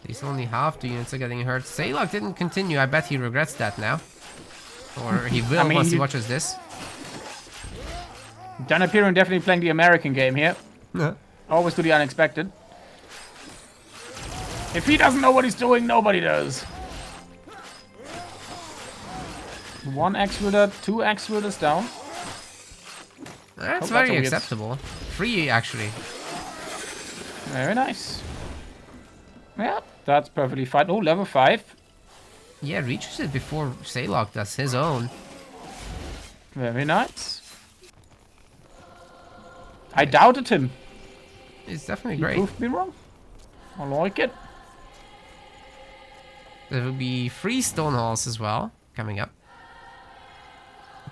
At least only half the units are getting hurt. Saylok didn't continue. I bet he regrets that now. Or he will I mean, once he watches this. DonHyperion definitely playing the American game here. Yeah. Always do the unexpected. If he doesn't know what he's doing, nobody does. 1 axe wielder, 2 axe wielders down. That's Oh, very that's a acceptable. 3 actually. Very nice. Yeah, that's perfectly fine. Oh, level 5. Yeah, reaches it before Saylok does his own. Very nice. I doubted him. It's definitely He great. proved me wrong. I like it. There will be 3 stone halls as well coming up.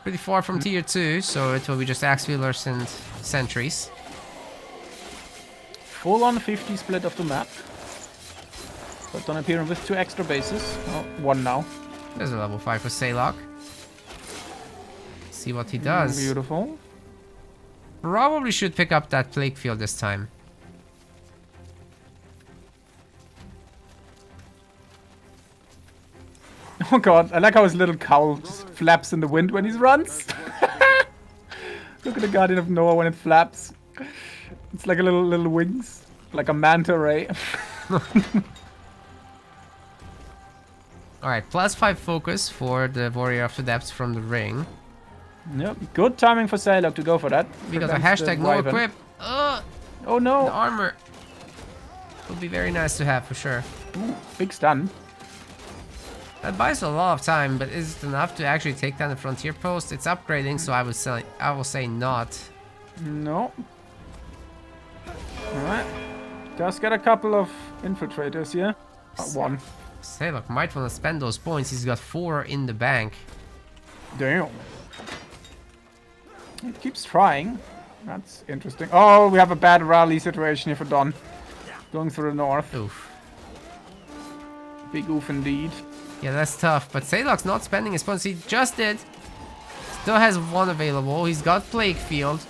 Pretty far from tier 2, so it will be just axe wielders and sentries. Full on 50 split of the map. But DonHyperion with 2 extra bases. Oh, 1 now. There's a level 5 for Saylok. See what he does. Beautiful. Probably should pick up that plague field this time. Oh god, I like how his little cowl just flaps in the wind when he runs. Look at the Guardian of Noah when it flaps. It's like a little wings. Like a manta ray. Alright, +5 focus for the Warrior of the Depths from the ring. Yep, good timing for Saylok to go for that. Because a Prevents the hashtag no Wyvern. equip. Ugh, Oh the no! armor. Would be very nice to have for sure. Ooh, big stun. That buys a lot of time, but is it enough to actually take down the frontier post? It's upgrading, so I will say not. No. Alright. Does get a couple of infiltrators here. 1. Saylok might want to spend those points. He's got 4 in the bank. Damn. It keeps trying. That's interesting. Oh, we have a bad rally situation here for Don. Going through the north. Oof. Big oof indeed. Yeah, that's tough. But Saylok's not spending his points. He just did. Still has 1 available. He's got Plague Field.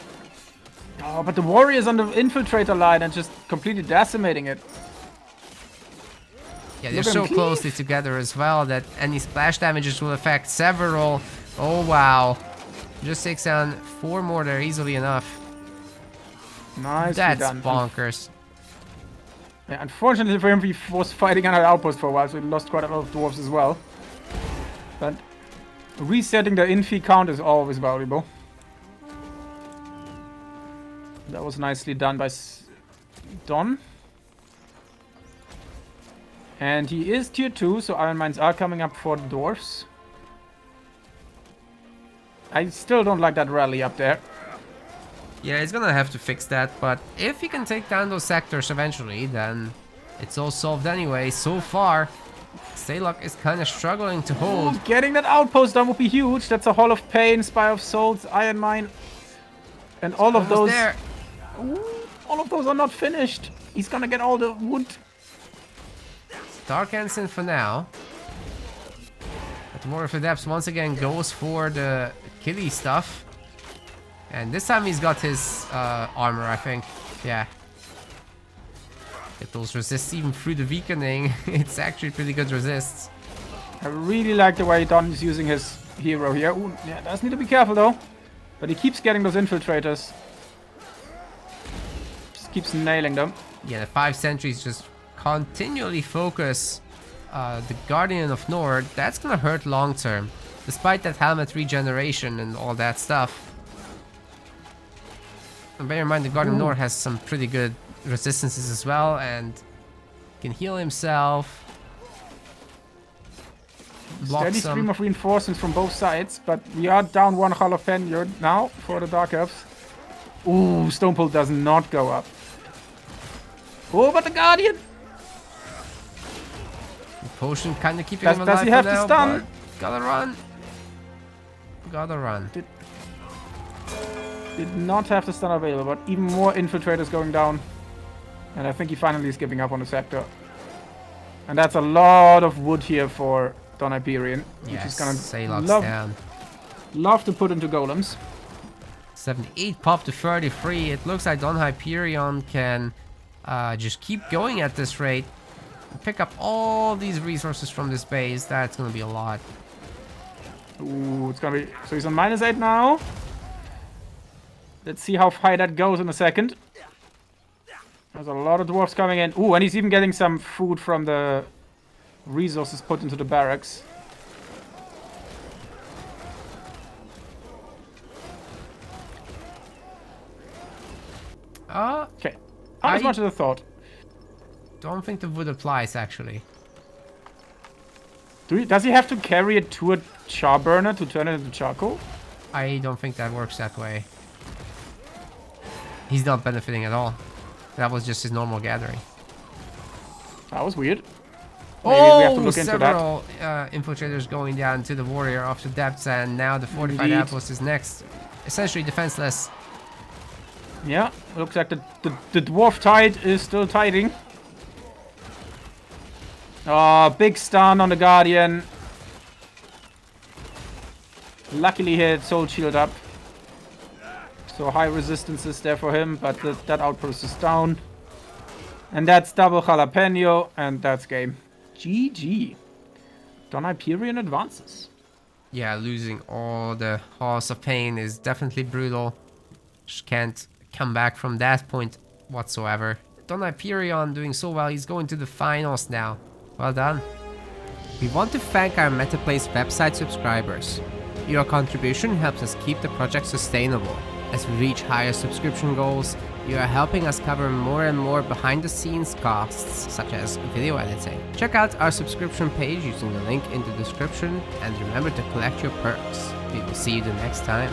Oh, but the warrior's on the infiltrator line and just completely decimating it. Yeah, they're Look at so him closely together as well that any splash damages will affect several. Oh, wow. Just takes down 4 more there easily enough. Nice. That's done. bonkers. Yeah, unfortunately for him, he was fighting on an outpost for a while, so he lost quite a lot of dwarves as well. But resetting the infi count is always valuable. That was nicely done by Don. And he is tier 2, so iron mines are coming up for the dwarves. I still don't like that rally up there. Yeah, he's gonna have to fix that, but if he can take down those sectors eventually, then it's all solved anyway. So far, Saylok is kind of struggling to hold. Ooh, getting that outpost done would be huge. That's a Hall of Pain, Spire of Souls, Iron Mine. And all of those... There. Ooh, all of those are not finished. He's gonna get all the wood. Dark Ensign for now. But War of the Depths once again goes for the killy stuff. And this time he's got his armor, I think. Yeah. Get those resists even through the weakening. It's actually pretty good resists. I really like the way Don is using his hero here. Ooh, yeah, does need to be careful though. But he keeps getting those infiltrators. Just keeps nailing them. Yeah, the 5 sentries just continually focus the Guardian of Nord. That's gonna hurt long term. Despite that helmet regeneration and all that stuff. And bear in mind the Guardian of Nord has some pretty good resistances as well and can heal himself. Steady stream of reinforcements from both sides, but we are down 1 jalapeno now for the Dark Elves. Ooh, Stonepull does not go up. Oh, but the Guardian! The potion kind of keeping him alive. Does he have for now, to stun? Gotta run. Gotta run. Did not have the stun available, but even more infiltrators going down. And I think he finally is giving up on the sector. And that's a lot of wood here for DonHyperion, which is gonna down. love to put into golems. 78 pop to 33. It looks like DonHyperion can just keep going at this rate. Pick up all these resources from this base. That's gonna be a lot. Ooh, it's gonna be... So he's on -8 now. Let's see how high that goes in a second. There's a lot of dwarves coming in. Ooh, and he's even getting some food from the resources put into the barracks. Okay. Not as much as I thought. Don't think the wood applies actually. Does he have to carry it to a char burner to turn it into charcoal? I don't think that works that way. He's not benefiting at all. That was just his normal gathering. That was weird. Maybe we have to look into that. Several infiltrators going down to the warrior of the depths, and now the fortified outpost is next. Essentially defenseless. Yeah, looks like the dwarf tide is still tiding. Oh, big stun on the Guardian. Luckily he had Soul Shield up. So high resistance is there for him, but that outpost is down. And that's double jalapeno, and that's game. GG. DonHyperion advances. Yeah, losing all the Halls of Pain is definitely brutal. Just can't come back from that point whatsoever. DonHyperion doing so well, he's going to the finals now. Well done. We want to thank our MetaPlace website subscribers. Your contribution helps us keep the project sustainable. As we reach higher subscription goals, you are helping us cover more and more behind-the-scenes costs, such as video editing. Check out our subscription page using the link in the description, and remember to collect your perks. We will see you the next time.